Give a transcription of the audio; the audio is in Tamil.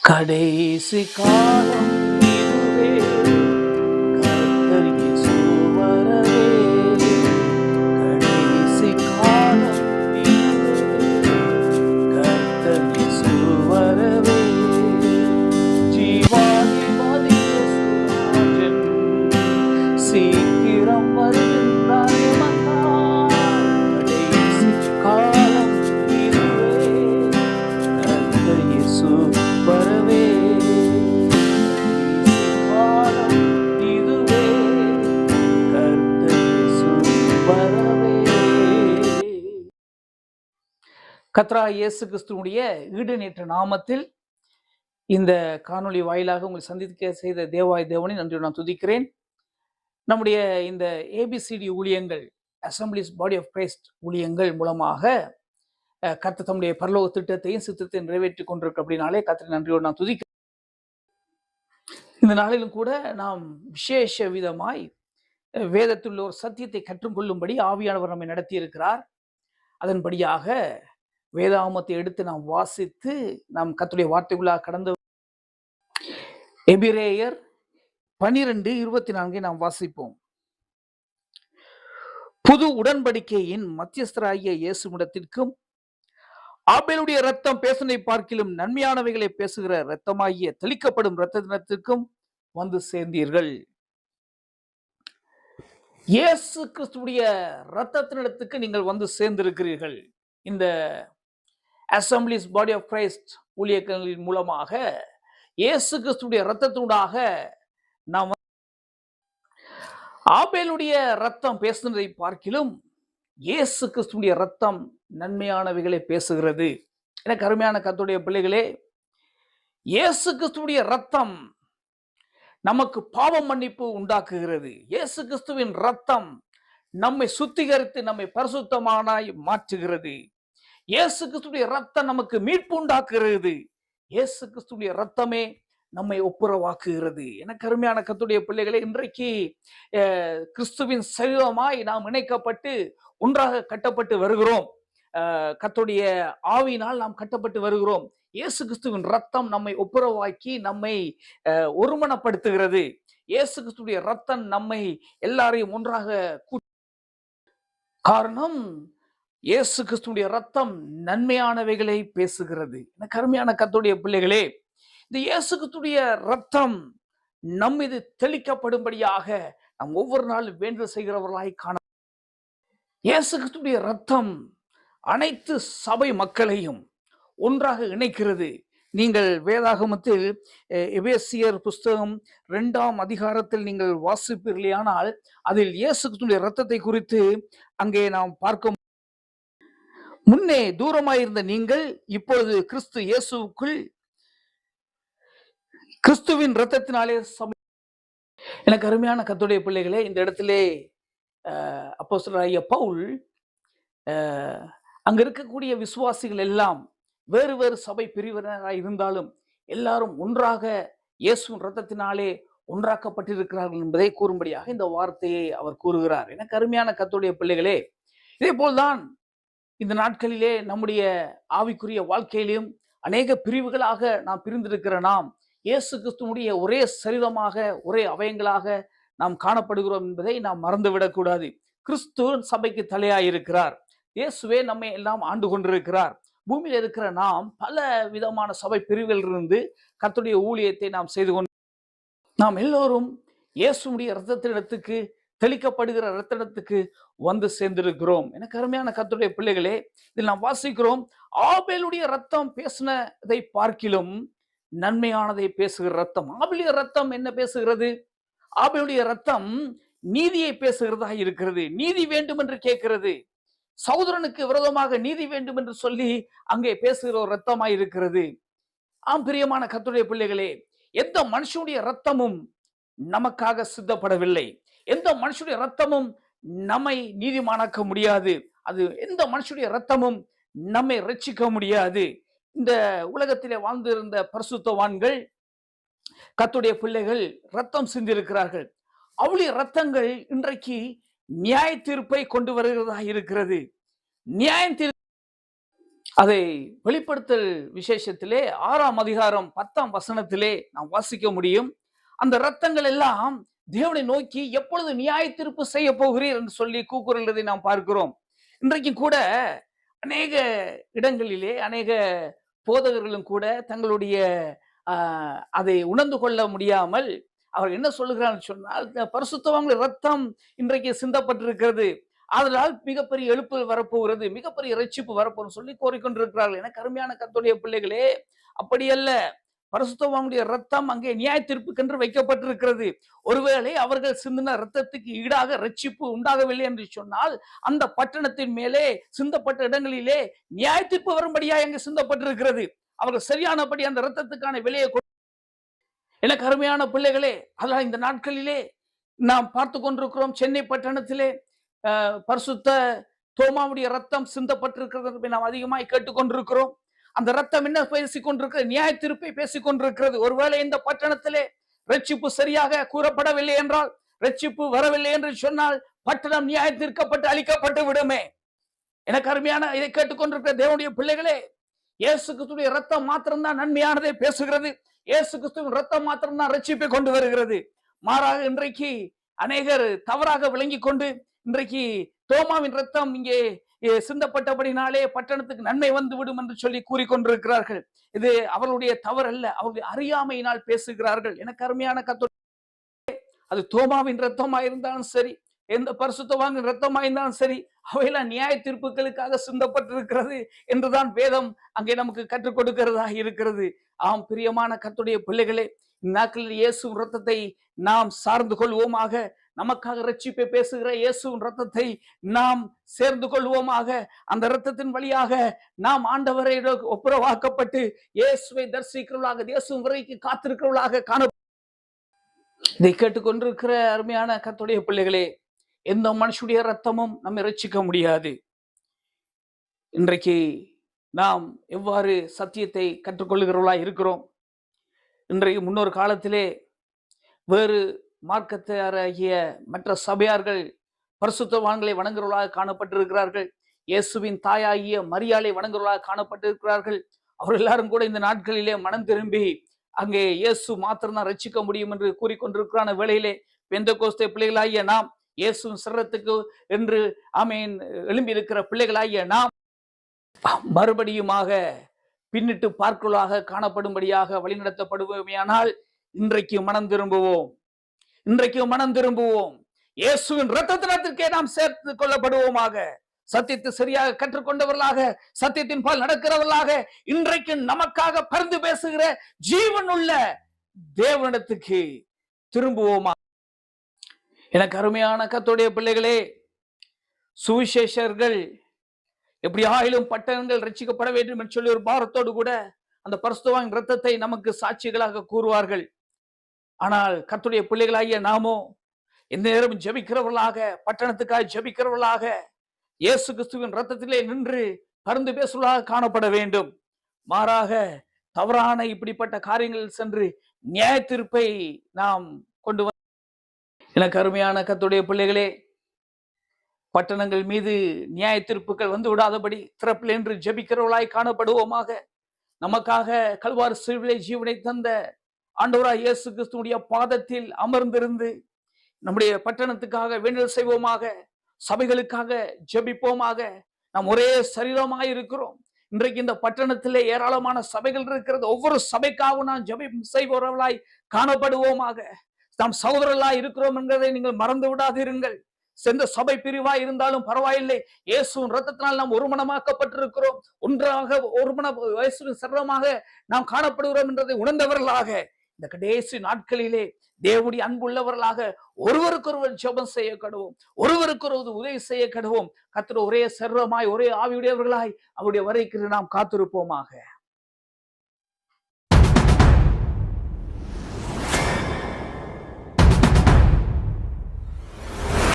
கடைசி காலம் இதுவே, கர்த்தர் இயேசு வரவே. கடைசி காலம் இதுவே, கர்த்தர் இயேசு வரவே. ஜீவாதிபதி இயேசுராஜன் சீக்கிரம் வருகின்றார் எமக்காய். கடைசி காலம் இதுவே, கர்த்தர் இயேசு வரவே. காலம் இதுவே, கர்த்தர் இயேசு வரவே. கர்த்தராகிய இயேசு கிறிஸ்துவுடைய ஈடுநேற்ற நாமத்தில் இந்த காணொளி வாயிலாக உங்களை சந்திக்க செய்த தேவாய் தேவனை நன்றி நான் துதிக்கிறேன். நம்முடைய இந்த ஏபிசிடி ஊழியங்கள், அசம்பிளிஸ் பாடி ஆஃப் கிரைஸ்ட் ஊழியங்கள் மூலமாக கர்த்தர் தம்முடைய பரலோக திட்டத்தையும் சித்தத்தையும் நிறைவேற்றி கொண்டிருக்கு. அப்படின்னாலே கர்த்தரை நன்றியோடு நான் துதிக்கிறேன். இந்த நாளிலும் கூட நாம் விசேஷ விதமாய் வேதத்தில் ஒரு சத்தியத்தை கற்றுக்கொள்ளும்படி ஆவியானவர் நம்மை நடத்தி இருக்கிறார். அதன்படியாக வேதாகமத்தை எடுத்து நாம் வாசித்து நாம் கர்த்தருடைய வார்த்தைக்குள்ளாக கடந்து எபிரேயர் 12:24 நாம் வாசிப்போம். புது உடன்படிக்கையின் மத்தியஸ்தராகிய இயேசுவிடத்திற்கும் ஆபேலுடைய இரத்தம் பேசுவதை பார்க்கிலும் நன்மையானவைகளை பேசுகிற இரத்தமாகிய தெளிக்கப்படும் இரத்தத்தினத்திற்கும் வந்து சேர்ந்தீர்கள். இயேசு கிறிஸ்துடைய இரத்தத்தினிடத்துக்கு நீங்கள் வந்து சேர்ந்திருக்கிறீர்கள். இந்த அசம்பிளிஸ் பாடி ஆஃப் கிரைஸ்ட் ஊழியர்களின் மூலமாக இயேசு கிறிஸ்துடைய இரத்தத்தினூடாக நாம் ஆபேலுடைய இரத்தம் பேசுவதை பார்க்கிலும் இயேசு கிறிஸ்துடைய இரத்தம் நன்மையானவைகளை பேசுகிறது. எனக்கு அருமையான கர்த்தருடைய பிள்ளைகளே, இயேசு கிறிஸ்துடைய இரத்தம் நமக்கு பாவ மன்னிப்பு உண்டாக்குகிறது. இயேசு கிறிஸ்துவின் இரத்தம் நம்மை சுத்திகரித்து நம்மை பரிசுத்தமானாய் மாற்றுகிறது. இயேசு கிறிஸ்துடைய இரத்தம் நமக்கு மீட்பு உண்டாக்குகிறது. இயேசு கிறிஸ்துடைய இரத்தமே நம்மை ஒப்புரவாக்குகிறது. எனக்கு அருமையான கர்த்தருடைய பிள்ளைகளே, இன்றைக்கு கிறிஸ்துவின் சரீரமாய் நாம் இணைக்கப்பட்டு ஒன்றாக கட்டப்பட்டு வருகிறோம். கர்த்தருடைய ஆவியினால் நாம் கட்டப்பட்டு வருகிறோம். இயேசு கிறிஸ்துவின் இரத்தம் நம்மை ஒப்புரவாக்கி நம்மை ஒருமனப்படுத்துகிறது. இயேசு கிறிஸ்துடைய இரத்தம் நம்மை எல்லாரையும் ஒன்றாக காரணம் இயேசு கிறிஸ்துடைய இரத்தம் நன்மையானவைகளை பேசுகிறது. எனக்கு அருமையான கர்த்தருடைய பிள்ளைகளே, இந்த இயேசு கிறிஸ்துடைய இரத்தம் நம் மீது தெளிக்கப்படும்படியாக நாம் ஒவ்வொரு நாளும் வேண்டுதல் செய்கிறவர்களாய் காண. இயேசு கிறிஸ்துடைய இரத்தம் அனைத்து சபை மக்களையும் ஒன்றாக இணைக்கிறது. நீங்கள் வேதாகமத்தில் எபேசியர் புஸ்தகம் 2ஆம் அதிகாரத்தில் நீங்கள் வாசிப்பீர்களானால் அதில் இயேசு கிறிஸ்துடைய இரத்தத்தை குறித்து அங்கே நாம் பார்க்க. முன்னே தூரமாயிருந்த நீங்கள் இப்பொழுது கிறிஸ்து இயேசுவுக்குள் கிறிஸ்துவின் இரத்தத்தினாலே எனக்கு அருமையான கர்த்தருடைய பிள்ளைகளே, இந்த இடத்திலே அப்போஸ்தலராகிய பவுல் அங்க இருக்கக்கூடிய விசுவாசிகள் எல்லாம் வேறு வேறு சபை பிரிவினராக இருந்தாலும் எல்லாரும் ஒன்றாக இயேசுவின் இரத்தத்தினாலே ஒன்றாக்கப்பட்டிருக்கிறார்கள் என்பதை கூறும்படியாக இந்த வார்த்தையை அவர் கூறுகிறார். எனக்கு அருமையான கர்த்தருடைய பிள்ளைகளே, இதே போல்தான் இந்த நாட்களிலே நம்முடைய ஆவிக்குரிய வாழ்க்கையிலும் அநேக பிரிவுகளாக நாம் பிரிந்திருக்கிற நாம் இயேசு கிறிஸ்துவுடைய ஒரே சரீரமாக ஒரே அவயங்களாக நாம் காணப்படுகிறோம் என்பதை நாம் மறந்துவிடக்கூடாது. கிறிஸ்து சபைக்கு தலையாயிருக்கிறார். இயேசுவே நம்மை எல்லாம் ஆண்டு கொண்டிருக்கிறார். பூமியில் இருக்கிற நாம் பல விதமான சபை பிரிவுகள் இருந்து கர்த்தருடைய ஊழியத்தை நாம் செய்து கொண்டு நாம் எல்லோரும் இயேசுடைய இரத்தத்தினிடத்துக்கு தெளிக்கப்படுகிற இரத்தத்துக்கு வந்து சேர்ந்திருக்கிறோம். எனக்கு அருமையான கர்த்தருடைய பிள்ளைகளே, இதில் நாம் வாசிக்கிறோம், ஆபேலுடைய இரத்தம் பேசினதை பார்க்கிலும் நன்மையானதை பேசுகிற இரத்தம். ஆபேலுடைய இரத்தம் என்ன பேசுகிறது? ஆபேலுடைய இரத்தம் நீதியை பேசுகிறதா இருக்கிறது. நீதி வேண்டும் என்று கேட்கிறது. சகோதரனுக்கு விரோதமாக நீதி வேண்டும் என்று சொல்லி அங்கே பேசுகிற ஒரு இரத்தமாய் இருக்கிறது. ஆம் பிரியமான கர்த்தருடைய பிள்ளைகளே, எந்த மனுஷனுடைய இரத்தமும் நமக்காக சித்தப்படவில்லை. எந்த மனுஷனுடைய இரத்தமும் நம்மை நீதிமானாக்க முடியாது. அது எந்த மனுஷனுடைய இரத்தமும் நம்மை ரட்சிக்க முடியாது. இந்த உலகத்திலே வாழ்ந்திருந்த பரிசுத்தவான்கள், கர்த்தருடைய பிள்ளைகள் இரத்தம் சிந்திருக்கிறார்கள். அவளுடைய இரத்தங்கள் இன்றைக்கு நியாய தீர்ப்பை கொண்டு வருகிறதா இருக்கிறது. நியாய அதை வெளிப்படுத்தல் விசேஷத்திலே 6ஆம் அதிகாரம் 10ஆம் வசனத்திலே நாம் வாசிக்க முடியும். அந்த இரத்தங்கள் எல்லாம் தேவனை நோக்கி எப்பொழுது நியாய தீர்ப்பு செய்ய போகிறீர் என்று சொல்லி கூக்குரல்றதை நாம் பார்க்கிறோம். இன்றைக்கு கூட அநேக இடங்களிலே அநேக போதகர்களும் கூட தங்களுடைய அதை உணர்ந்து கொள்ள முடியாமல் அவர் என்ன சொல்லுகிறார் சொன்னால், பரிசுத்தவான்கள் ரத்தம் இன்றைக்கு சிந்தப்பட்டிருக்கிறது, அதனால் மிகப்பெரிய எழுப்புதல் வரப்போகிறது, மிகப்பெரிய இரட்சிப்பு வரப்போகும் சொல்லி கோரிக்கொண்டிருக்கிறார்கள். எனக்கு அருமையான கர்த்தருடைய பிள்ளைகளே, அப்படி அல்ல. பரிசுத்தவான்களுடைய ரத்தம் அங்கே நியாய தீர்ப்புக்கென்று வைக்கப்பட்டிருக்கிறது. ஒருவேளை அவர்கள் சிந்தின ரத்தத்துக்கு ஈடாக ரட்சிப்பு உண்டாகவில்லை என்று சொன்னால், அந்த பட்டணத்தின் மேலே சிந்தப்பட்ட இடங்களிலே நியாய தீர்ப்பு வரும்படியா அங்கே சிந்தப்பட்டிருக்கிறது. அவர்கள் சரியானபடி அந்த ரத்தத்துக்கான விலையை. எனக்கு அருமையான பிள்ளைகளே, அதனால் இந்த நாட்களிலே நாம் பார்த்து கொண்டிருக்கிறோம், சென்னை பட்டணத்திலே பரிசுத்த தோமாவுடைய ரத்தம் சிந்தப்பட்டிருக்கிறது நாம் அதிகமாய் கேட்டுக்கொண்டிருக்கிறோம். அந்த ரத்தம் என்ன பேசிக் கொண்டிருக்கிறது? நியாய தீர்ப்பை பேசிக் கொண்டிருக்கிறது. ஒருவேளை இந்த பட்டணத்திலே ரட்சிப்பு சரியாக கூறப்படவில்லை என்றால், ரட்சிப்பு வரவில்லை என்று சொன்னால், பட்டணம் நியாய தீர்க்கப்பட்டு அழிக்கப்பட்டு விடுமே. எனக்கு அருமையான இதை கேட்டுக்கொண்டிருக்கிற தேவனுடைய பிள்ளைகளே, இயேசு கிறிஸ்துவின் ரத்தம் மாத்திரம்தான் நன்மையானதை பேசுகிறது. இயேசு கிறிஸ்துவின் ரத்தம் மாத்திரம்தான் ரட்சிப்பை கொண்டு வருகிறது. மாறாக இன்றைக்கு அநேகர் தவறாக விளங்கி கொண்டு இன்றைக்கு தோமாவின் ரத்தம் இங்கே சிந்தப்பட்டபடினாலே பட்டணத்துக்கு நன்மை வந்து விடும் என்று சொல்லி கூறிக்கொண்டிருக்கிறார்கள். இது அவர்களுடைய தவறல்ல, அவருடைய அறியாமையினால் பேசுகிறார்கள். எனக்கு அருமையான கர்த்தருடைய, அது தோமாவின் ரத்தமாயிருந்தாலும் சரி, எந்த பரிசுத்தவான்களின் ரத்தமாயிருந்தாலும் சரி, அவையெல்லாம் நியாய தீர்ப்புகளுக்காக சிந்தப்பட்டிருக்கிறது என்றுதான் வேதம் அங்கே நமக்கு கற்றுக் கொடுக்கிறதா இருக்கிறது. ஆம் பிரியமான கர்த்தருடைய பிள்ளைகளே, இந்நாட்களில் இயேசுவின் ரத்தத்தை நாம் சார்ந்து கொள்வோமாக. நமக்காக ரட்சிப்பை பேசுகிற இயேசுவின் ரத்தத்தை நாம் சேர்ந்து கொள்வோமாக. அந்த ரத்தத்தின் வழியாக நாம் ஆண்டவரை ஒப்புரவாக்கப்பட்டு இயேசுவை தரிசிக்கிறவர்களாக, இயேசுவின் வரைக்கு காத்திருக்கிறவர்களாக காண. இதை கேட்டுக்கொண்டிருக்கிற அருமையான கர்த்தருடைய பிள்ளைகளே, எந்த மனுஷனுடைய ரத்தமும் நம்மை ரட்சிக்க முடியாது. இன்றைக்கு நாம் எவ்வாறு சத்தியத்தை கற்றுக்கொள்ளுகிறவர்களா இருக்கிறோம்? இன்றைக்கு முன்னொரு காலத்திலே வேறு மார்க்கத்தாராகிய மற்ற சபையார்கள் பரிசுத்தவான்களை வணங்குறவர்களாக காணப்பட்டிருக்கிறார்கள். இயேசுவின் தாயாகிய மரியாளை வணங்குறவர்களாக காணப்பட்டிருக்கிறார்கள். அவர் எல்லாரும் கூட இந்த நாட்களிலே மனம் திரும்பி அங்கே இயேசு மாத்திரம்தான் ரட்சிக்க முடியும் என்று கூறிக்கொண்டிருக்கிறான வேளையிலே, பெந்தெகோஸ்தே பிள்ளைகளாகிய நாம், இயேசுவின் சரீரத்துக்கு என்று ஆமென் எழும்பி இருக்கிற பிள்ளைகளாகிய நாம் மறுபடியுமாக பின்னிட்டு பார்க்கலாக காணப்படும்படியாக வழிநடத்தப்படுவோமேயானால் இன்றைக்கு மனம் திரும்புவோம். இன்றைக்கு மனம் திரும்புவோம். இயேசுவின் இரத்தத்திற்கே நாம் சேர்த்து கொள்ளப்படுவோமாக. சத்தியத்தை சரியாக கற்றுக்கொண்டவர்களாக, சத்தியத்தின் பால் நடக்கிறவர்களாக, இன்றைக்கு நமக்காக பரிந்து பேசுகிற ஜீவனுள்ள தேவனிடத்துக்கு திரும்புவோமா. எனக்கு அருமையான கர்த்தருடைய பிள்ளைகளே, சுவிசேஷர்கள் எப்படி ஆயிலும் பட்டணங்கள் ரட்சிக்கப்பட வேண்டும் என்று சொல்லி ஒரு பாரத்தோடு கூட அந்த பரிசுத்தவான் இரத்தத்தை நமக்கு சாட்சிகளாக கூறுவார்கள். ஆனால் கர்த்தருடைய பிள்ளைகளாகிய நாமோ எந்த நேரம் ஜெபிக்கிறவர்களாக, பட்டணத்துக்காக ஜெபிக்கிறவர்களாக, இயேசு கிறிஸ்துவின் இரத்தத்திலே நின்று பரிந்து பேசுவதாக காணப்பட வேண்டும். மாறாக தவறான இப்படிப்பட்ட காரியங்களில் சென்று நியாய தீர்ப்பை நாம் கொண்டு வர. எனக்கு அருமையான கர்த்தருடைய பிள்ளைகளே, பட்டணங்கள் மீது நியாய தீர்ப்புகள் வந்து விடாதபடி திறப்பில் என்று ஜெபிக்கிறவர்களாய் காணப்படுவோமாக. நமக்காக கல்வாரி சிலுவையிலே ஜீவனை தந்த ஆண்டவராய் இயேசு கிறிஸ்துவுடைய பாதத்தில் அமர்ந்திருந்து நம்முடைய பட்டணத்துக்காக வேண்டுதல் செய்வோமாக. சபைகளுக்காக ஜெபிப்போமாக. நாம் ஒரே சரீரமாய் இருக்கிறோம். இன்றைக்கு இந்த பட்டணத்திலே ஏராளமான சபைகள் இருக்கிறது. ஒவ்வொரு சபைக்காகவும் நாம் ஜெபி செய்பவர்களாய் காணப்படுவோமாக. நாம் சகோதரர்களாய் இருக்கிறோம் என்கிறதை நீங்கள் மறந்து விடாதிருங்கள். சென்ற சபை பிரிவா இருந்தாலும் பரவாயில்லை, இயேசுவின் இரத்தத்தினால் நாம் ஒருமனமாக்கப்பட்டிருக்கிறோம். ஒன்றாக ஒருமன இயேசுவின் சரீரமாக நாம் காணப்படுகிறோம் என்றதை உணர்ந்தவர்களாக இந்த கடைசி நாட்களிலே தேவனுடைய அன்புள்ளவர்களாக ஒருவருக்கொருவர் ஜெபம் செய்ய கடவோம், ஒருவருக்கொருவர் உதவி செய்ய கடவோம். கர்த்தர் ஒரே சரீரமாய் ஒரே ஆவியுடையவர்களாய் அவருடைய வரைக்கு நாம் காத்திருப்போமாக.